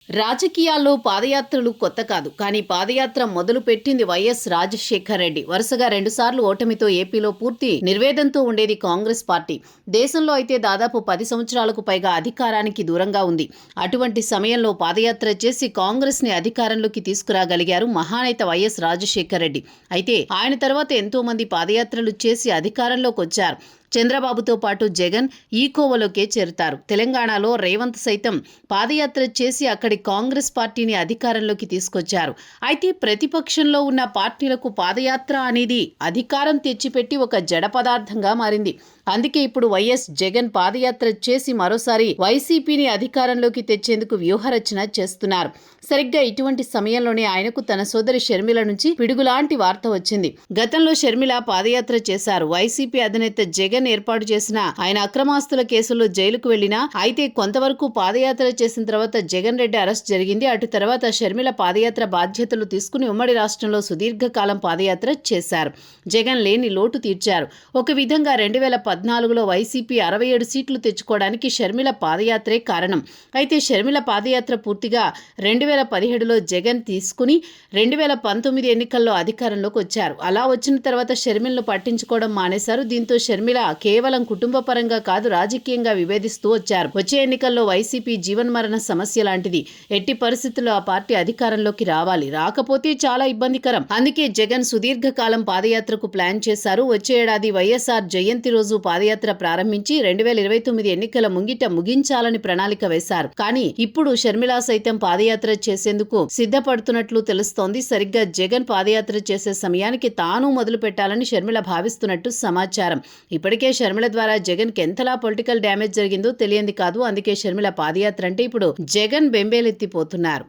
రాజకీయాల్లో పాదయాత్రలు కొత్త కాదు. కానీ పాదయాత్ర మొదలు పెట్టింది వైఎస్ రాజశేఖర్ రెడ్డి. వరుసగా 2 సార్లు ఓటమితో ఏపీలో పూర్తి నిర్వేదంతో ఉండేది కాంగ్రెస్ పార్టీ. దేశంలో అయితే దాదాపు 10 సంవత్సరాలకు పైగా అధికారానికి దూరంగా ఉంది. అటువంటి సమయంలో పాదయాత్ర చేసి కాంగ్రెస్ ని అధికారంలోకి తీసుకురాగలిగారు మహానేత వైఎస్ రాజశేఖర్ రెడ్డి. అయితే ఆయన తర్వాత ఎంతో మంది పాదయాత్రలు చేసి అధికారంలోకి వచ్చారు. చంద్రబాబుతో పాటు జగన్ ఈ కోవలోకే చేరుతారు. తెలంగాణలో రేవంత్ సైతం పాదయాత్ర చేసి అక్కడి కాంగ్రెస్ పార్టీని అధికారంలోకి తీసుకొచ్చారు. అయితే ప్రతిపక్షంలో ఉన్న పార్టీలకు పాదయాత్ర అనేది అధికారం తెచ్చిపెట్టి ఒక జడ పదార్థంగా మారింది. అందుకే ఇప్పుడు వైఎస్ జగన్ పాదయాత్ర చేసి మరోసారి వైసీపీని అధికారంలోకి తెచ్చేందుకు వ్యూహరచన చేస్తున్నారు. సరిగ్గా ఇటువంటి సమయంలోనే ఆయనకు తన సోదరి షర్మిల నుంచి పిడుగులాంటి వార్త వచ్చింది. గతంలో షర్మిల పాదయాత్ర చేశారు. వైసీపీ అధినేత జగన్ ఏర్పాటు చేసిన ఆయన అక్రమాస్తుల కేసుల్లో జైలుకు వెళ్లినా అయితే కొంతవరకు పాదయాత్ర చేసిన తర్వాత జగన్ రెడ్డి అరెస్ట్ జరిగింది. అటు తర్వాత షర్మిల పాదయాత్ర బాధ్యతలు తీసుకుని ఉమ్మడి రాష్ట్రంలో సుదీర్ఘకాలం పాదయాత్ర చేశారు. జగన్ లేని లోటు తీర్చారు. ఒక విధంగా 2014లో వైసీపీ 67 సీట్లు తెచ్చుకోవడానికి షర్మిల పాదయాత్రే కారణం. అయితే షర్మిల పాదయాత్ర పూర్తిగా 2017లో జగన్ తీసుకుని 2019 ఎన్నికల్లో అధికారంలోకి వచ్చారు. అలా వచ్చిన తర్వాత షర్మిలను పట్టించుకోవడం మానేశారు. దీంతో షర్మిల కేవలం కుటుంబ పరంగా కాదు రాజకీయంగా విభేదిస్తూ వచ్చారు. వచ్చే ఎన్నికల్లో వైసీపీ జీవన్మరణ సమస్య లాంటిది. ఎట్టి పరిస్థితుల్లో ఆ పార్టీ అధికారంలోకి రావాలి, రాకపోతే చాలా ఇబ్బందికరం. అందుకే జగన్ సుదీర్ఘకాలం పాదయాత్రకు ప్లాన్ చేశారు. వచ్చే ఏడాది వైఎస్ఆర్ జయంతి రోజు పాదయాత్ర ప్రారంభించి 2029 ఎన్నికల ముంగిట ముగించాలని ప్రణాళిక వేశారు. కానీ ఇప్పుడు షర్మిల సైతం పాదయాత్ర చేసేందుకు సిద్ధపడుతున్నట్లు తెలుస్తోంది. సరిగ్గా జగన్ పాదయాత్ర చేసే సమయానికి తాను మొదలు పెట్టాలని షర్మిల భావిస్తున్నట్టు సమాచారం. ఇప్పటికే షర్మిల ద్వారా జగన్ కి ఎంతలా పొలిటికల్ డ్యామేజ్ జరిగిందో తెలియంది కాదు. అందుకే షర్మిల పాదయాత్ర అంటే ఇప్పుడు జగన్ బెంబేలెత్తిపోతున్నారు.